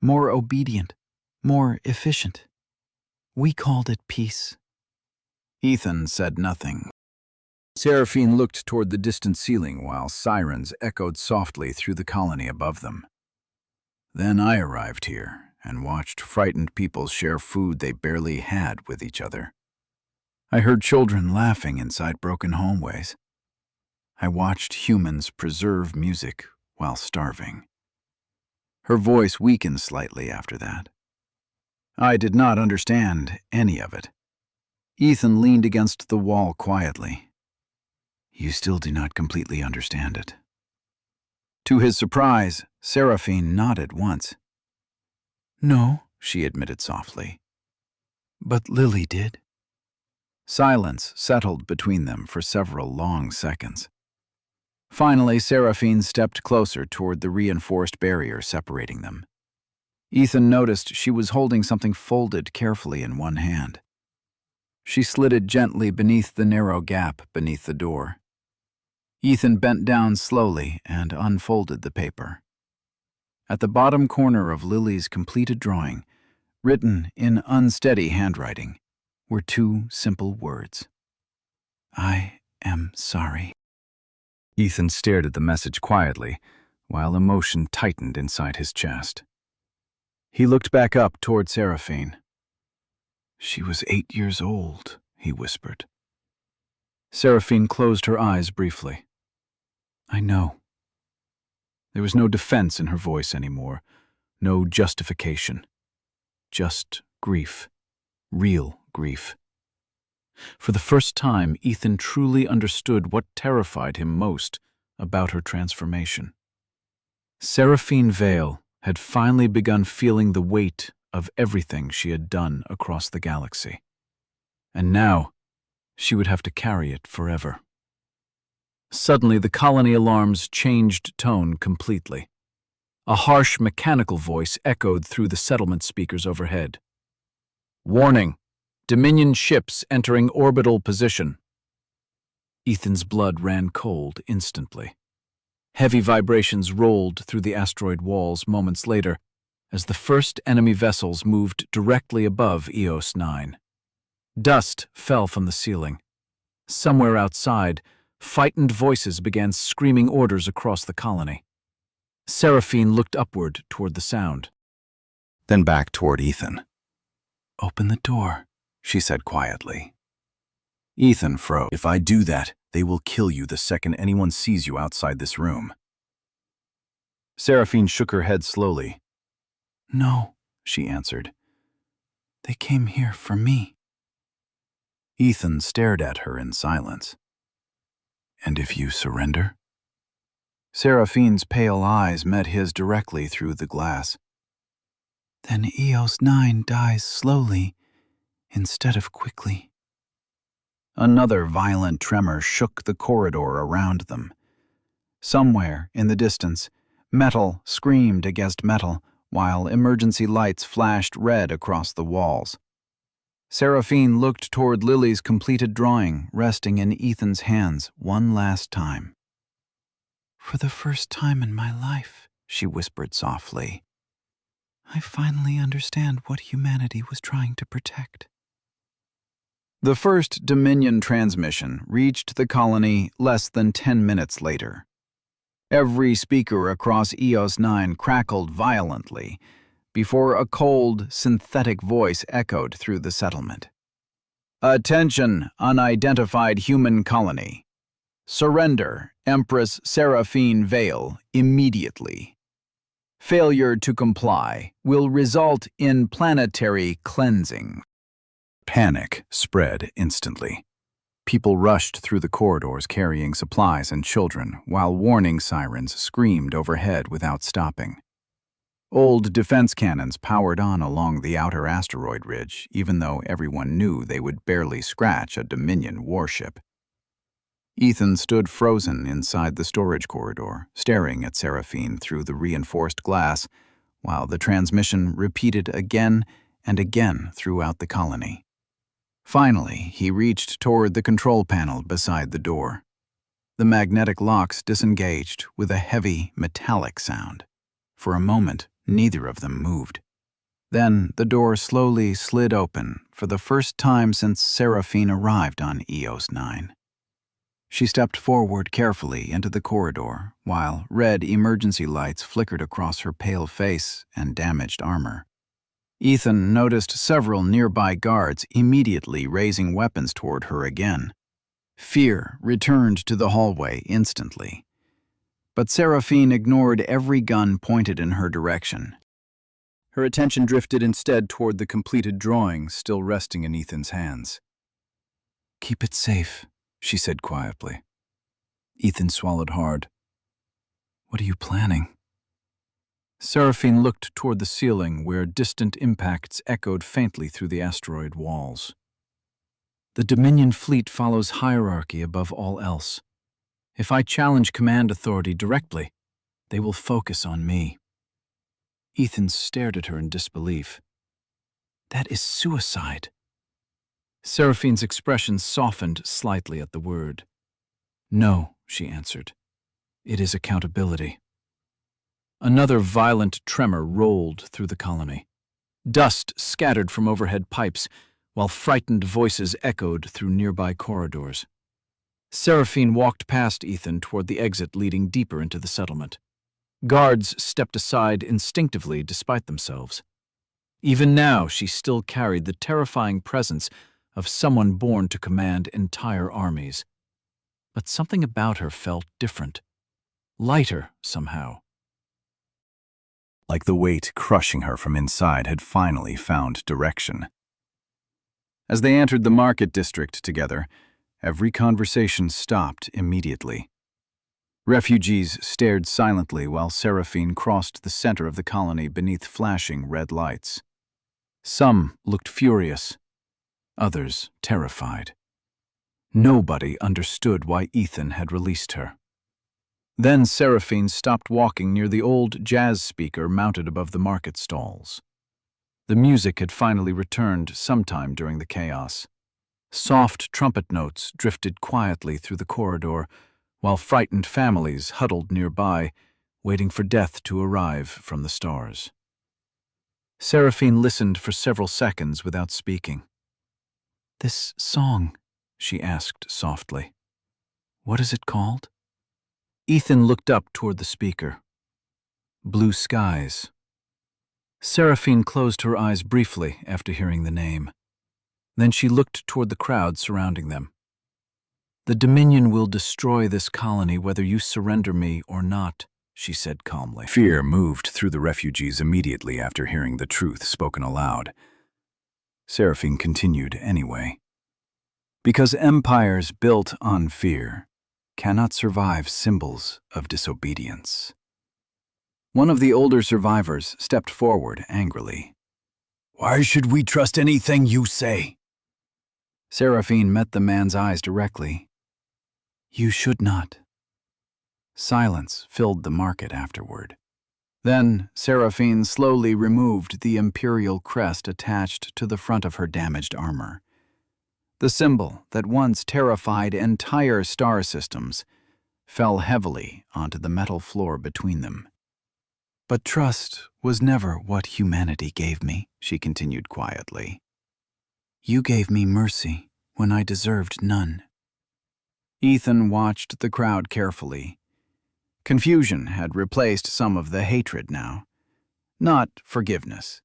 More obedient, more efficient. We called it peace. Ethan said nothing. Seraphine looked toward the distant ceiling while sirens echoed softly through the colony above them. Then I arrived here and watched frightened people share food they barely had with each other. I heard children laughing inside broken hallways. I watched humans preserve music while starving. Her voice weakened slightly after that. I did not understand any of it. Ethan leaned against the wall quietly. You still do not completely understand it. To his surprise, Seraphine nodded once. No, she admitted softly. But Lily did. Silence settled between them for several long seconds. Finally, Seraphine stepped closer toward the reinforced barrier separating them. Ethan noticed she was holding something folded carefully in one hand. She slid it gently beneath the narrow gap beneath the door. Ethan bent down slowly and unfolded the paper. At the bottom corner of Lily's completed drawing, written in unsteady handwriting, were two simple words. I am sorry. Ethan stared at the message quietly, while emotion tightened inside his chest. He looked back up toward Seraphine. "She was 8 years old," he whispered. Seraphine closed her eyes briefly. "I know." There was no defense in her voice anymore, no justification. Just grief. Real grief. For the first time, Ethan truly understood what terrified him most about her transformation. Seraphine Vale had finally begun feeling the weight of everything she had done across the galaxy. And now, she would have to carry it forever. Suddenly, the colony alarms changed tone completely. A harsh mechanical voice echoed through the settlement speakers overhead. "Warning! Dominion ships entering orbital position." Ethan's blood ran cold instantly. Heavy vibrations rolled through the asteroid walls moments later as the first enemy vessels moved directly above EOS 9. Dust fell from the ceiling. Somewhere outside, frightened voices began screaming orders across the colony. Seraphine looked upward toward the sound. Then back toward Ethan. "Open the door," she said quietly. Ethan froze. "If I do that, they will kill you the second anyone sees you outside this room." Seraphine shook her head slowly. "No," she answered. "They came here for me." Ethan stared at her in silence. "And if you surrender?" Seraphine's pale eyes met his directly through the glass. "Then EOS 9 dies slowly instead of quickly." Another violent tremor shook the corridor around them. Somewhere in the distance, metal screamed against metal, while emergency lights flashed red across the walls. Seraphine looked toward Lily's completed drawing, resting in Ethan's hands one last time. "For the first time in my life," she whispered softly, "I finally understand what humanity was trying to protect." The first Dominion transmission reached the colony less than 10 minutes later. Every speaker across EOS 9 crackled violently before a cold, synthetic voice echoed through the settlement. "Attention, unidentified human colony. Surrender Empress Seraphine Vale immediately. Failure to comply will result in planetary cleansing." Panic spread instantly. People rushed through the corridors carrying supplies and children, while warning sirens screamed overhead without stopping. Old defense cannons powered on along the outer asteroid ridge, even though everyone knew they would barely scratch a Dominion warship. Ethan stood frozen inside the storage corridor, staring at Seraphine through the reinforced glass, while the transmission repeated again and again throughout the colony. Finally, he reached toward the control panel beside the door. The magnetic locks disengaged with a heavy, metallic sound. For a moment, neither of them moved. Then the door slowly slid open for the first time since Seraphine arrived on EOS 9. She stepped forward carefully into the corridor, while red emergency lights flickered across her pale face and damaged armor. Ethan noticed several nearby guards immediately raising weapons toward her again. Fear returned to the hallway instantly. But Seraphine ignored every gun pointed in her direction. Her attention drifted instead toward the completed drawing still resting in Ethan's hands. "Keep it safe," she said quietly. Ethan swallowed hard. "What are you planning?" Seraphine looked toward the ceiling where distant impacts echoed faintly through the asteroid walls. "The Dominion fleet follows hierarchy above all else. If I challenge command authority directly, they will focus on me." Ethan stared at her in disbelief. "That is suicide." Seraphine's expression softened slightly at the word. "No," she answered. "It is accountability." Another violent tremor rolled through the colony. Dust scattered from overhead pipes, while frightened voices echoed through nearby corridors. Seraphine walked past Ethan toward the exit leading deeper into the settlement. Guards stepped aside instinctively despite themselves. Even now, she still carried the terrifying presence of someone born to command entire armies. But something about her felt different, lighter somehow. Like the weight crushing her from inside had finally found direction. As they entered the market district together, every conversation stopped immediately. Refugees stared silently while Seraphine crossed the center of the colony beneath flashing red lights. Some looked furious, others terrified. Nobody understood why Ethan had released her. Then Seraphine stopped walking near the old jazz speaker mounted above the market stalls. The music had finally returned sometime during the chaos. Soft trumpet notes drifted quietly through the corridor, while frightened families huddled nearby, waiting for death to arrive from the stars. Seraphine listened for several seconds without speaking. "This song," she asked softly. "What is it called?" Ethan looked up toward the speaker. "Blue Skies." Seraphine closed her eyes briefly after hearing the name. Then she looked toward the crowd surrounding them. "The Dominion will destroy this colony whether you surrender me or not," she said calmly. Fear moved through the refugees immediately after hearing the truth spoken aloud. Seraphine continued anyway. Because empires built on fear cannot survive symbols of disobedience. One of the older survivors stepped forward angrily. "Why should we trust anything you say?" Seraphine met the man's eyes directly. "You should not." Silence filled the market afterward. Then Seraphine slowly removed the imperial crest attached to the front of her damaged armor. The symbol that once terrified entire star systems fell heavily onto the metal floor between them. "But trust was never what humanity gave me," she continued quietly. "You gave me mercy when I deserved none." Ethan watched the crowd carefully. Confusion had replaced some of the hatred now. Not forgiveness.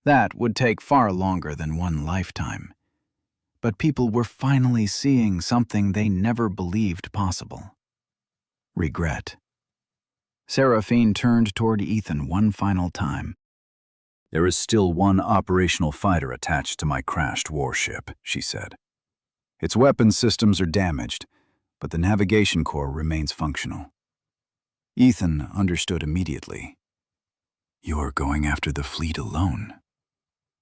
That would take far longer than one lifetime. But people were finally seeing something they never believed possible. Regret. Seraphine turned toward Ethan one final time. "There is still one operational fighter attached to my crashed warship," she said. "Its weapon systems are damaged, but the navigation core remains functional." Ethan understood immediately. "You're going after the fleet alone?"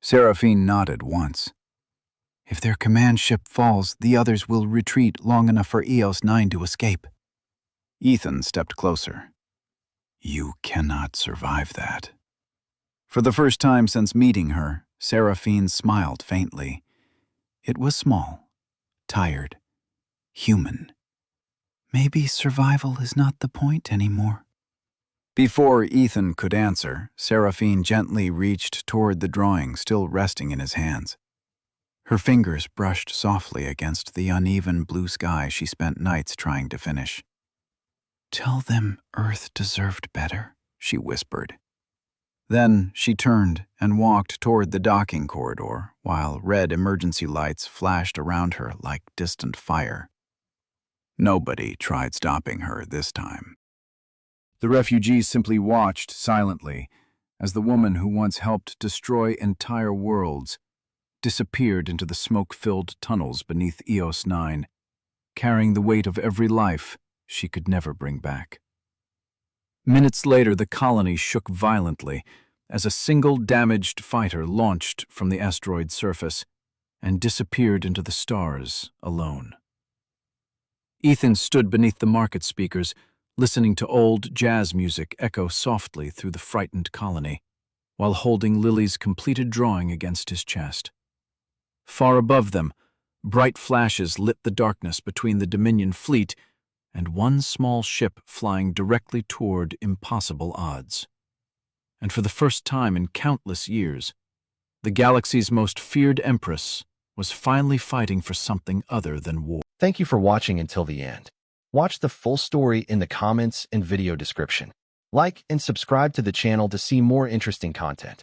Seraphine nodded once. "If their command ship falls, the others will retreat long enough for EOS 9 to escape." Ethan stepped closer. "You cannot survive that." For the first time since meeting her, Seraphine smiled faintly. It was small, tired, human. "Maybe survival is not the point anymore." Before Ethan could answer, Seraphine gently reached toward the drawing still resting in his hands. Her fingers brushed softly against the uneven blue sky she spent nights trying to finish. "Tell them Earth deserved better," she whispered. Then she turned and walked toward the docking corridor, while red emergency lights flashed around her like distant fire. Nobody tried stopping her this time. The refugees simply watched silently as the woman who once helped destroy entire worlds disappeared into the smoke-filled tunnels beneath EOS 9, carrying the weight of every life she could never bring back. Minutes later, the colony shook violently as a single damaged fighter launched from the asteroid's surface and disappeared into the stars alone. Ethan stood beneath the market speakers, listening to old jazz music echo softly through the frightened colony, while holding Lily's completed drawing against his chest. Far above them, bright flashes lit the darkness between the Dominion fleet and one small ship flying directly toward impossible odds. And for the first time in countless years, the galaxy's most feared Empress was finally fighting for something other than war. Thank you for watching until the end. Watch the full story in the comments and video description. Like and subscribe to the channel to see more interesting content.